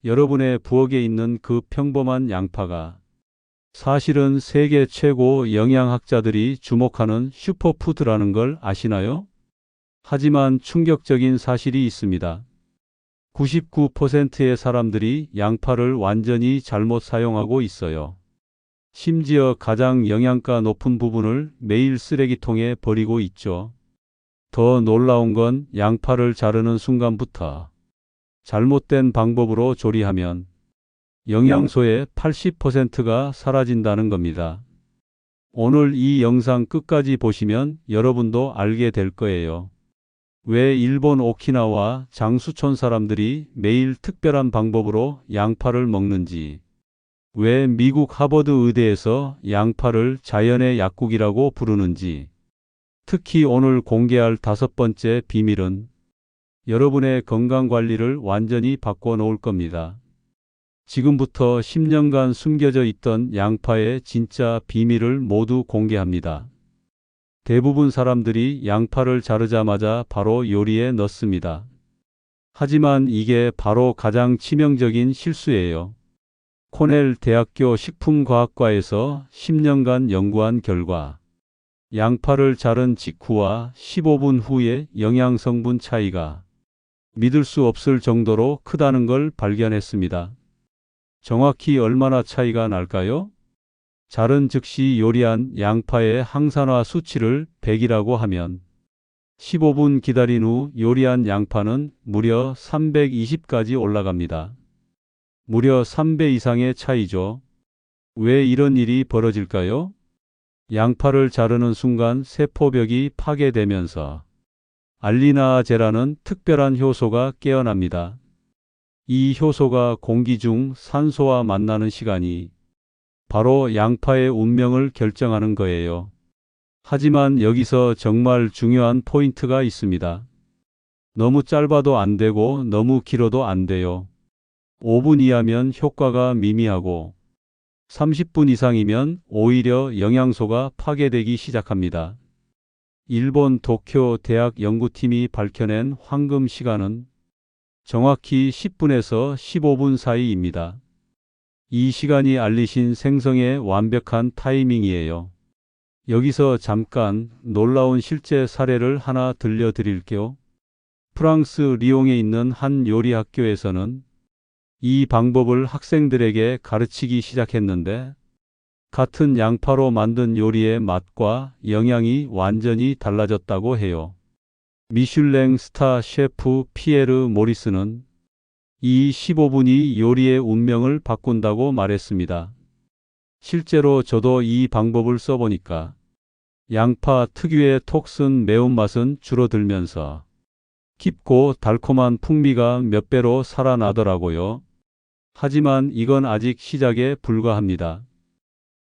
여러분의 부엌에 있는 그 평범한 양파가 사실은 세계 최고 영양학자들이 주목하는 슈퍼푸드라는 걸 아시나요? 하지만 충격적인 사실이 있습니다. 99%의 사람들이 양파를 완전히 잘못 사용하고 있어요. 심지어 가장 영양가 높은 부분을 매일 쓰레기통에 버리고 있죠. 더 놀라운 건 양파를 자르는 순간부터 잘못된 방법으로 조리하면 영양소의 80%가 사라진다는 겁니다. 오늘 이 영상 끝까지 보시면 여러분도 알게 될 거예요. 왜 일본 오키나와 장수촌 사람들이 매일 특별한 방법으로 양파를 먹는지, 왜 미국 하버드 의대에서 양파를 자연의 약국이라고 부르는지, 특히 오늘 공개할 5번째 비밀은 여러분의 건강 관리를 완전히 바꿔 놓을 겁니다. 지금부터 10년간 숨겨져 있던 양파의 진짜 비밀을 모두 공개합니다. 대부분 사람들이 양파를 자르자마자 바로 요리에 넣습니다. 하지만 이게 바로 가장 치명적인 실수예요. 코넬 대학교 식품과학과에서 10년간 연구한 결과 양파를 자른 직후와 15분 후의 영양성분 차이가 믿을 수 없을 정도로 크다는 걸 발견했습니다. 정확히 얼마나 차이가 날까요? 자른 즉시 요리한 양파의 항산화 수치를 100이라고 하면 15분 기다린 후 요리한 양파는 무려 320까지 올라갑니다. 무려 3배 이상의 차이죠. 왜 이런 일이 벌어질까요? 양파를 자르는 순간 세포벽이 파괴되면서 알리나아제라는 특별한 효소가 깨어납니다. 이 효소가 공기 중 산소와 만나는 시간이 바로 양파의 운명을 결정하는 거예요. 하지만 여기서 정말 중요한 포인트가 있습니다. 너무 짧아도 안 되고 너무 길어도 안 돼요. 5분 이하면 효과가 미미하고 30분 이상이면 오히려 영양소가 파괴되기 시작합니다. 일본 도쿄 대학 연구팀이 밝혀낸 황금 시간은 정확히 10분에서 15분 사이입니다. 이 시간이 알리신 생성의 완벽한 타이밍이에요. 여기서 잠깐 놀라운 실제 사례를 하나 들려드릴게요. 프랑스 리옹에 있는 한 요리 학교에서는 이 방법을 학생들에게 가르치기 시작했는데 같은 양파로 만든 요리의 맛과 영양이 완전히 달라졌다고 해요. 미슐랭 스타 셰프 피에르 모리스는 이 15분이 요리의 운명을 바꾼다고 말했습니다. 실제로 저도 이 방법을 써보니까 양파 특유의 톡 쓴 매운맛은 줄어들면서 깊고 달콤한 풍미가 몇 배로 살아나더라고요. 하지만 이건 아직 시작에 불과합니다.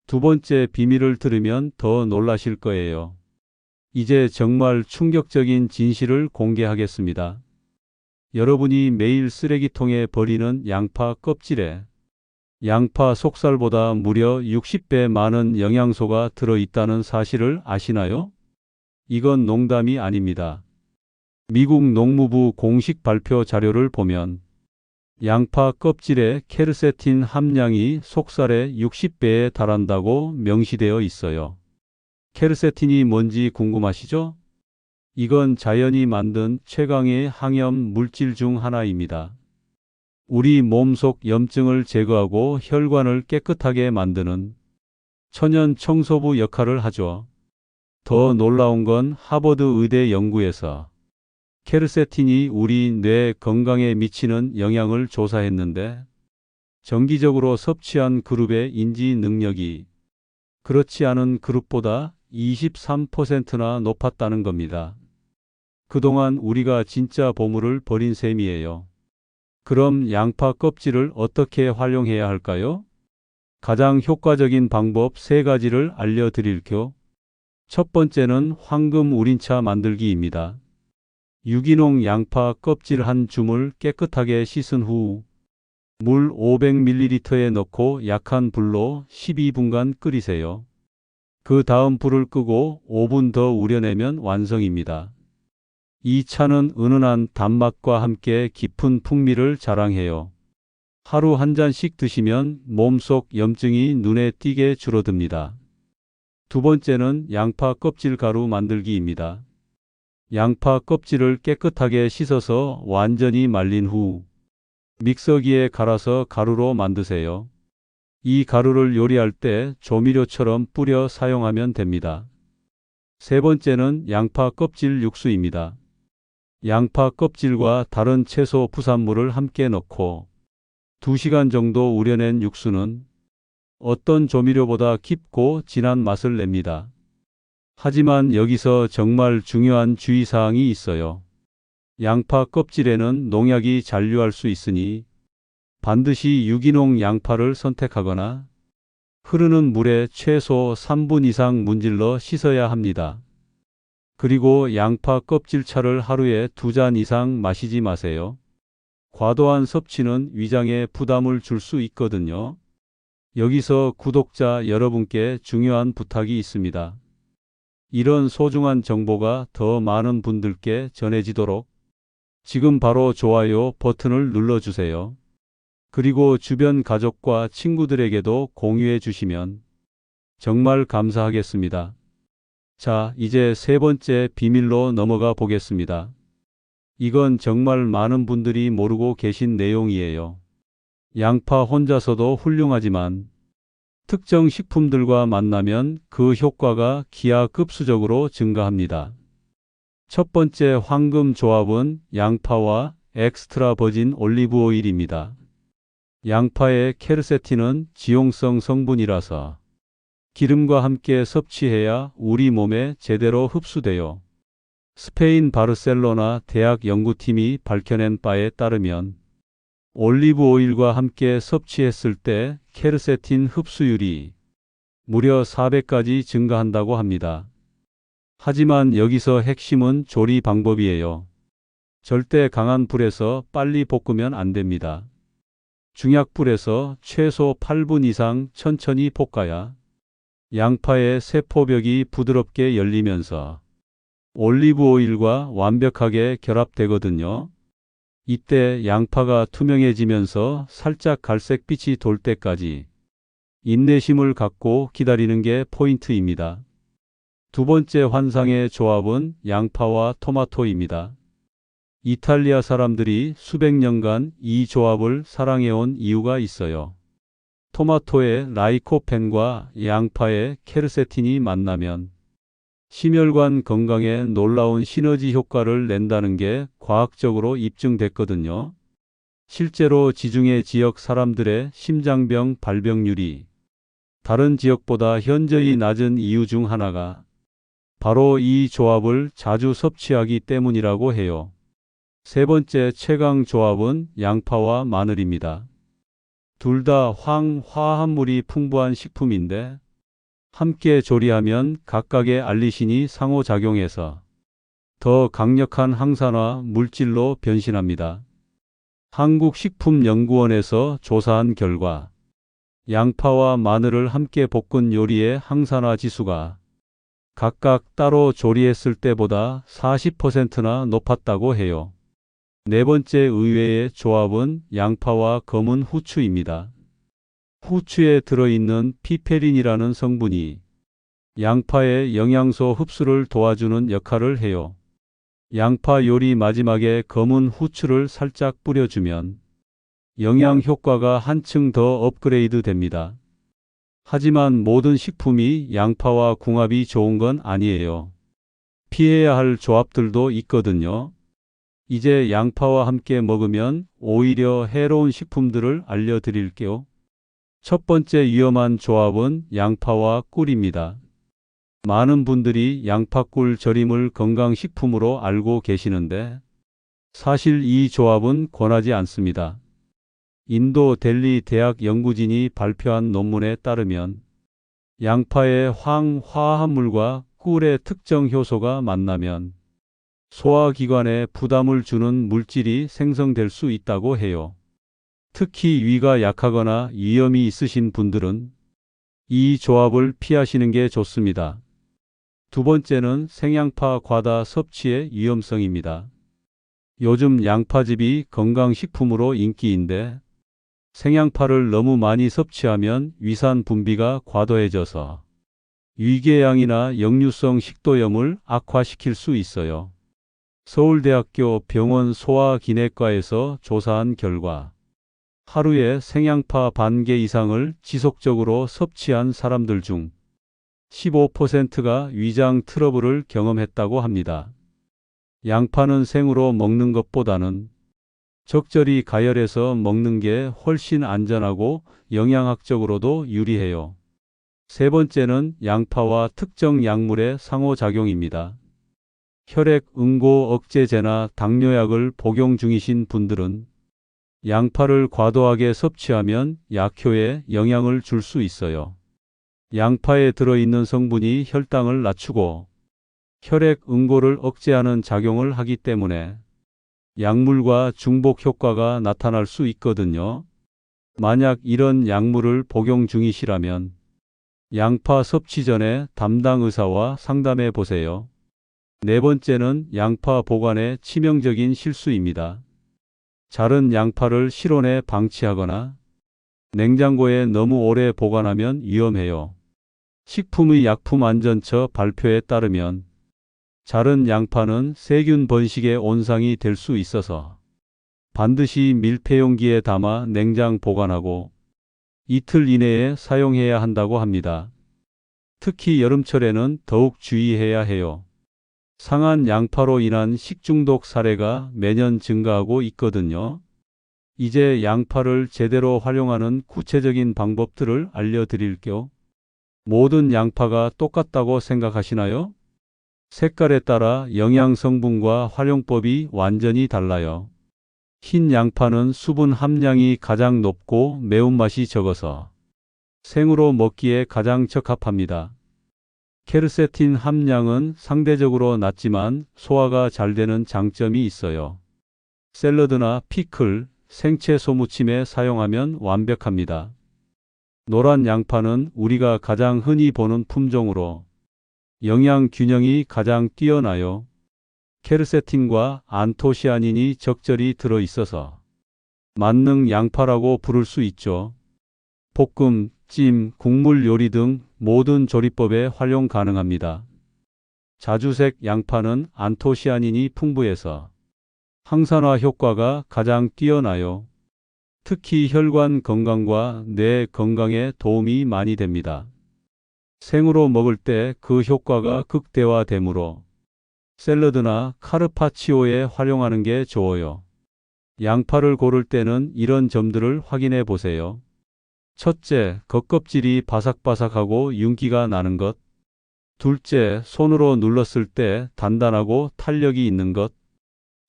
2번째 비밀을 들으면 더 놀라실 거예요. 이제 정말 충격적인 진실을 공개하겠습니다. 여러분이 매일 쓰레기통에 버리는 양파 껍질에 양파 속살보다 무려 60배 많은 영양소가 들어있다는 사실을 아시나요? 이건 농담이 아닙니다. 미국 농무부 공식 발표 자료를 보면 양파 껍질의 케르세틴 함량이 속살의 60배에 달한다고 명시되어 있어요. 케르세틴이 뭔지 궁금하시죠? 이건 자연이 만든 최강의 항염 물질 중 하나입니다. 우리 몸속 염증을 제거하고 혈관을 깨끗하게 만드는 천연 청소부 역할을 하죠. 더 놀라운 건 하버드 의대 연구에서 케르세틴이 우리 뇌 건강에 미치는 영향을 조사했는데 정기적으로 섭취한 그룹의 인지 능력이 그렇지 않은 그룹보다 23%나 높았다는 겁니다. 그동안 우리가 진짜 보물을 버린 셈이에요. 그럼 양파 껍질을 어떻게 활용해야 할까요? 가장 효과적인 방법 3가지를 알려드릴게요. 첫 번째는 황금 우린차 만들기입니다. 유기농 양파 껍질 한 줌을 깨끗하게 씻은 후 물 500ml에 넣고 약한 불로 12분간 끓이세요. 그 다음 불을 끄고 5분 더 우려내면 완성입니다. 이 차는 은은한 단맛과 함께 깊은 풍미를 자랑해요. 하루 한 잔씩 드시면 몸속 염증이 눈에 띄게 줄어듭니다. 두 번째는 양파 껍질 가루 만들기입니다. 양파 껍질을 깨끗하게 씻어서 완전히 말린 후 믹서기에 갈아서 가루로 만드세요. 이 가루를 요리할 때 조미료처럼 뿌려 사용하면 됩니다. 세 번째는 양파 껍질 육수입니다. 양파 껍질과 다른 채소 부산물을 함께 넣고 2시간 정도 우려낸 육수는 어떤 조미료보다 깊고 진한 맛을 냅니다. 하지만 여기서 정말 중요한 주의사항이 있어요. 양파 껍질에는 농약이 잔류할 수 있으니 반드시 유기농 양파를 선택하거나 흐르는 물에 최소 3분 이상 문질러 씻어야 합니다. 그리고 양파 껍질차를 하루에 2잔 이상 마시지 마세요. 과도한 섭취는 위장에 부담을 줄 수 있거든요. 여기서 구독자 여러분께 중요한 부탁이 있습니다. 이런 소중한 정보가 더 많은 분들께 전해지도록 지금 바로 좋아요 버튼을 눌러주세요. 그리고 주변 가족과 친구들에게도 공유해 주시면 정말 감사하겠습니다. 자, 이제 세 번째 비밀로 넘어가 보겠습니다. 이건 정말 많은 분들이 모르고 계신 내용이에요. 양파 혼자서도 훌륭하지만 특정 식품들과 만나면 그 효과가 기하급수적으로 증가합니다. 첫 번째 황금 조합은 양파와 엑스트라 버진 올리브 오일입니다. 양파의 케르세틴은 지용성 성분이라서 기름과 함께 섭취해야 우리 몸에 제대로 흡수돼요. 스페인 바르셀로나 대학 연구팀이 밝혀낸 바에 따르면 올리브 오일과 함께 섭취했을 때 케르세틴 흡수율이 무려 4배까지 증가한다고 합니다. 하지만 여기서 핵심은 조리 방법이에요. 절대 강한 불에서 빨리 볶으면 안 됩니다. 중약불에서 최소 8분 이상 천천히 볶아야 양파의 세포벽이 부드럽게 열리면서 올리브 오일과 완벽하게 결합되거든요. 이때 양파가 투명해지면서 살짝 갈색빛이 돌 때까지 인내심을 갖고 기다리는 게 포인트입니다. 두 번째 환상의 조합은 양파와 토마토입니다. 이탈리아 사람들이 수백 년간 이 조합을 사랑해온 이유가 있어요. 토마토의 라이코펜과 양파의 케르세틴이 만나면 심혈관 건강에 놀라운 시너지 효과를 낸다는 게 과학적으로 입증됐거든요. 실제로 지중해 지역 사람들의 심장병 발병률이 다른 지역보다 현저히 낮은 이유 중 하나가 바로 이 조합을 자주 섭취하기 때문이라고 해요. 세 번째 최강 조합은 양파와 마늘입니다. 둘 다 화합물이 풍부한 식품인데 함께 조리하면 각각의 알리신이 상호작용해서 더 강력한 항산화 물질로 변신합니다. 한국식품연구원에서 조사한 결과 양파와 마늘을 함께 볶은 요리의 항산화 지수가 각각 따로 조리했을 때보다 40%나 높았다고 해요. 네 번째 의외의 조합은 양파와 검은 후추입니다. 후추에 들어있는 피페린이라는 성분이 양파의 영양소 흡수를 도와주는 역할을 해요. 양파 요리 마지막에 검은 후추를 살짝 뿌려주면 영양 효과가 한층 더 업그레이드 됩니다. 하지만 모든 식품이 양파와 궁합이 좋은 건 아니에요. 피해야 할 조합들도 있거든요. 이제 양파와 함께 먹으면 오히려 해로운 식품들을 알려드릴게요. 첫 번째 위험한 조합은 양파와 꿀입니다. 많은 분들이 양파꿀 절임을 건강식품으로 알고 계시는데 사실 이 조합은 권하지 않습니다. 인도 델리 대학 연구진이 발표한 논문에 따르면 양파의 화합물과 꿀의 특정 효소가 만나면 소화기관에 부담을 주는 물질이 생성될 수 있다고 해요. 특히 위가 약하거나 위염이 있으신 분들은 이 조합을 피하시는 게 좋습니다. 두 번째는 생양파 과다 섭취의 위험성입니다. 요즘 양파즙이 건강식품으로 인기인데 생양파를 너무 많이 섭취하면 위산 분비가 과도해져서 위궤양이나 역류성 식도염을 악화시킬 수 있어요. 서울대학교 병원 소화기내과에서 조사한 결과 하루에 생양파 반 개 이상을 지속적으로 섭취한 사람들 중 15%가 위장 트러블을 경험했다고 합니다. 양파는 생으로 먹는 것보다는 적절히 가열해서 먹는 게 훨씬 안전하고 영양학적으로도 유리해요. 세 번째는 양파와 특정 약물의 상호작용입니다. 혈액 응고 억제제나 당뇨약을 복용 중이신 분들은 양파를 과도하게 섭취하면 약효에 영향을 줄 수 있어요. 양파에 들어있는 성분이 혈당을 낮추고 혈액 응고를 억제하는 작용을 하기 때문에 약물과 중복 효과가 나타날 수 있거든요. 만약 이런 약물을 복용 중이시라면 양파 섭취 전에 담당 의사와 상담해 보세요. 네 번째는 양파 보관의 치명적인 실수입니다. 자른 양파를 실온에 방치하거나 냉장고에 너무 오래 보관하면 위험해요. 식품의 약품안전처 발표에 따르면 자른 양파는 세균 번식의 온상이 될 수 있어서 반드시 밀폐용기에 담아 냉장 보관하고 이틀 이내에 사용해야 한다고 합니다. 특히 여름철에는 더욱 주의해야 해요. 상한 양파로 인한 식중독 사례가 매년 증가하고 있거든요. 이제 양파를 제대로 활용하는 구체적인 방법들을 알려드릴게요. 모든 양파가 똑같다고 생각하시나요? 색깔에 따라 영양 성분과 활용법이 완전히 달라요. 흰 양파는 수분 함량이 가장 높고 매운맛이 적어서 생으로 먹기에 가장 적합합니다. 케르세틴 함량은 상대적으로 낮지만 소화가 잘 되는 장점이 있어요. 샐러드나 피클, 생채소 무침에 사용하면 완벽합니다. 노란 양파는 우리가 가장 흔히 보는 품종으로 영양 균형이 가장 뛰어나요. 케르세틴과 안토시아닌이 적절히 들어있어서 만능 양파라고 부를 수 있죠. 볶음, 찜, 국물 요리 등 모든 조리법에 활용 가능합니다. 자주색 양파는 안토시아닌이 풍부해서 항산화 효과가 가장 뛰어나요. 특히 혈관 건강과 뇌 건강에 도움이 많이 됩니다. 생으로 먹을 때 그 효과가 극대화되므로 샐러드나 카르파치오에 활용하는 게 좋아요. 양파를 고를 때는 이런 점들을 확인해 보세요. 첫째, 겉껍질이 바삭바삭하고 윤기가 나는 것. 둘째, 손으로 눌렀을 때 단단하고 탄력이 있는 것.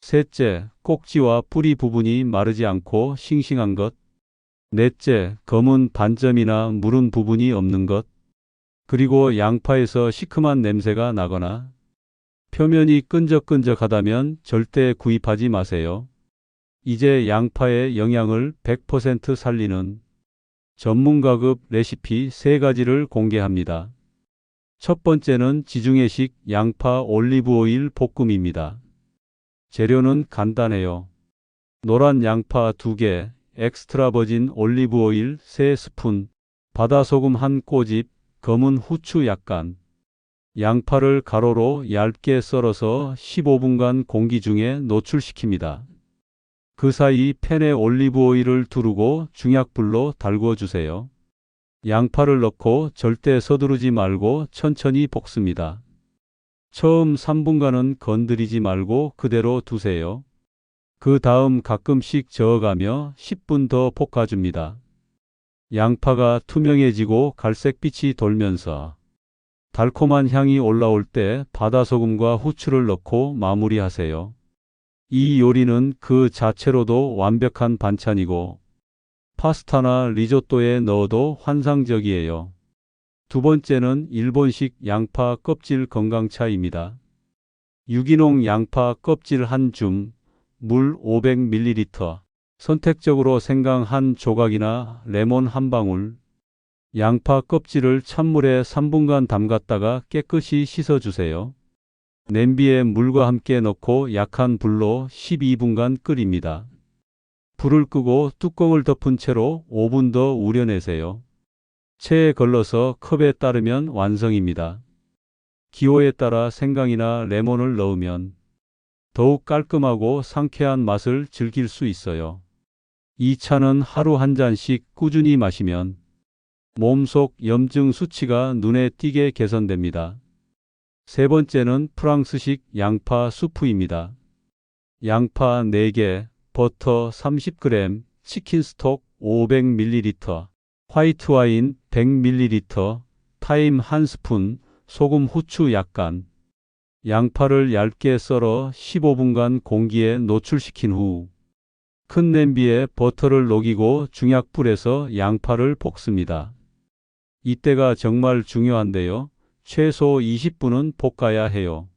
셋째, 꼭지와 뿌리 부분이 마르지 않고 싱싱한 것. 넷째, 검은 반점이나 무른 부분이 없는 것. 그리고 양파에서 시큼한 냄새가 나거나 표면이 끈적끈적하다면 절대 구입하지 마세요. 이제 양파의 영양을 100% 살리는 전문가급 레시피 3가지를 공개합니다. 첫 번째는 지중해식 양파 올리브오일 볶음입니다. 재료는 간단해요. 노란 양파 2개, 엑스트라 버진 올리브오일 3스푼, 바다소금 1꼬집, 검은 후추 약간. 양파를 가로로 얇게 썰어서 15분간 공기 중에 노출시킵니다. 그 사이 팬에 올리브오일을 두르고 중약불로 달궈주세요. 양파를 넣고 절대 서두르지 말고 천천히 볶습니다. 처음 3분간은 건드리지 말고 그대로 두세요. 그 다음 가끔씩 저어가며 10분 더 볶아줍니다. 양파가 투명해지고 갈색빛이 돌면서 달콤한 향이 올라올 때 바다소금과 후추를 넣고 마무리하세요. 이 요리는 그 자체로도 완벽한 반찬이고 파스타나 리조또에 넣어도 환상적이에요. 두 번째는 일본식 양파 껍질 건강차입니다. 유기농 양파 껍질 한 줌, 물 500ml, 선택적으로 생강 한 조각이나 레몬 한 방울. 양파 껍질을 찬물에 3분간 담갔다가 깨끗이 씻어주세요. 냄비에 물과 함께 넣고 약한 불로 12분간 끓입니다. 불을 끄고 뚜껑을 덮은 채로 5분 더 우려내세요. 체에 걸러서 컵에 따르면 완성입니다. 기호에 따라 생강이나 레몬을 넣으면 더욱 깔끔하고 상쾌한 맛을 즐길 수 있어요. 이 차는 하루 한 잔씩 꾸준히 마시면 몸속 염증 수치가 눈에 띄게 개선됩니다. 세 번째는 프랑스식 양파 수프입니다. 양파 4개, 버터 30g, 치킨 스톡 500ml, 화이트 와인 100ml, 타임 1스푼, 소금 후추 약간. 양파를 얇게 썰어 15분간 공기에 노출시킨 후 큰 냄비에 버터를 녹이고 중약불에서 양파를 볶습니다. 이때가 정말 중요한데요. 최소 20분은 볶아야 해요.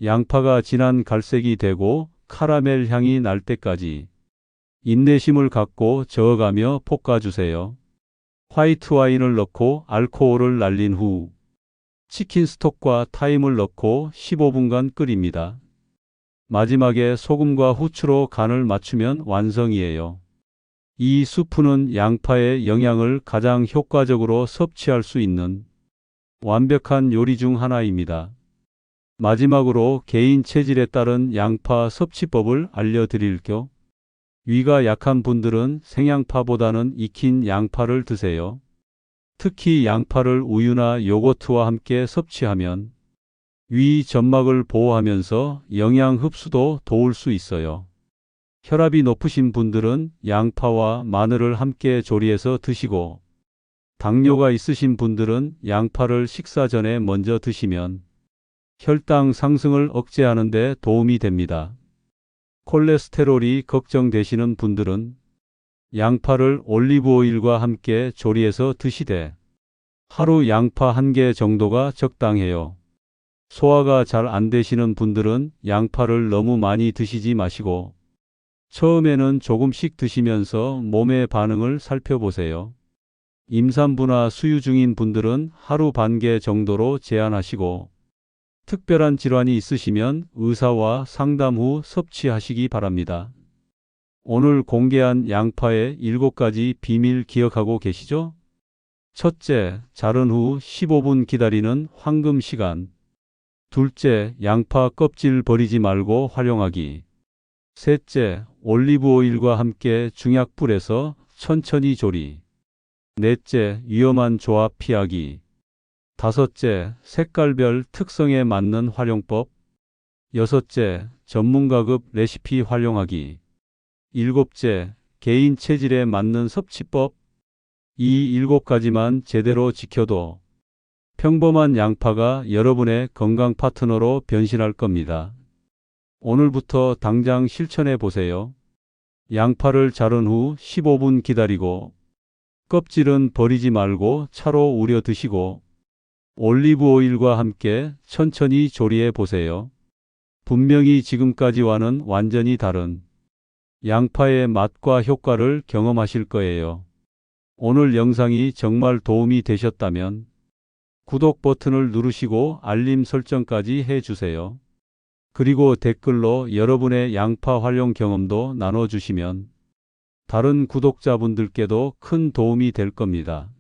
양파가 진한 갈색이 되고 카라멜 향이 날 때까지 인내심을 갖고 저어가며 볶아주세요. 화이트 와인을 넣고 알코올을 날린 후 치킨 스톡과 타임을 넣고 15분간 끓입니다. 마지막에 소금과 후추로 간을 맞추면 완성이에요. 이 수프는 양파의 영양을 가장 효과적으로 섭취할 수 있는 완벽한 요리 중 하나입니다. 마지막으로 개인 체질에 따른 양파 섭취법을 알려드릴게요. 위가 약한 분들은 생양파보다는 익힌 양파를 드세요. 특히 양파를 우유나 요거트와 함께 섭취하면 위 점막을 보호하면서 영양 흡수도 도울 수 있어요. 혈압이 높으신 분들은 양파와 마늘을 함께 조리해서 드시고, 당뇨가 있으신 분들은 양파를 식사 전에 먼저 드시면 혈당 상승을 억제하는 데 도움이 됩니다. 콜레스테롤이 걱정되시는 분들은 양파를 올리브 오일과 함께 조리해서 드시되 하루 양파 1개 정도가 적당해요. 소화가 잘 안 되시는 분들은 양파를 너무 많이 드시지 마시고 처음에는 조금씩 드시면서 몸의 반응을 살펴보세요. 임산부나 수유 중인 분들은 하루 1개 정도로 제한하시고 특별한 질환이 있으시면 의사와 상담 후 섭취하시기 바랍니다. 오늘 공개한 양파의 7가지 비밀 기억하고 계시죠? 첫째, 자른 후 15분 기다리는 황금 시간. 둘째, 양파 껍질 버리지 말고 활용하기. 셋째, 올리브 오일과 함께 중약불에서 천천히 조리. 넷째, 위험한 조합 피하기. 다섯째, 색깔별 특성에 맞는 활용법. 여섯째, 전문가급 레시피 활용하기. 일곱째, 개인 체질에 맞는 섭취법. 이 7가지만 제대로 지켜도 평범한 양파가 여러분의 건강 파트너로 변신할 겁니다. 오늘부터 당장 실천해 보세요. 양파를 자른 후 15분 기다리고 껍질은 버리지 말고 차로 우려 드시고 올리브 오일과 함께 천천히 조리해 보세요. 분명히 지금까지와는 완전히 다른 양파의 맛과 효과를 경험하실 거예요. 오늘 영상이 정말 도움이 되셨다면 구독 버튼을 누르시고 알림 설정까지 해주세요. 그리고 댓글로 여러분의 양파 활용 경험도 나눠주시면 다른 구독자분들께도 큰 도움이 될 겁니다.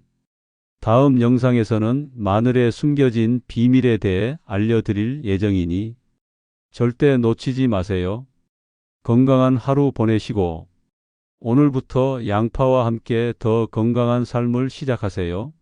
다음 영상에서는 마늘에 숨겨진 비밀에 대해 알려드릴 예정이니 절대 놓치지 마세요. 건강한 하루 보내시고 오늘부터 양파와 함께 더 건강한 삶을 시작하세요.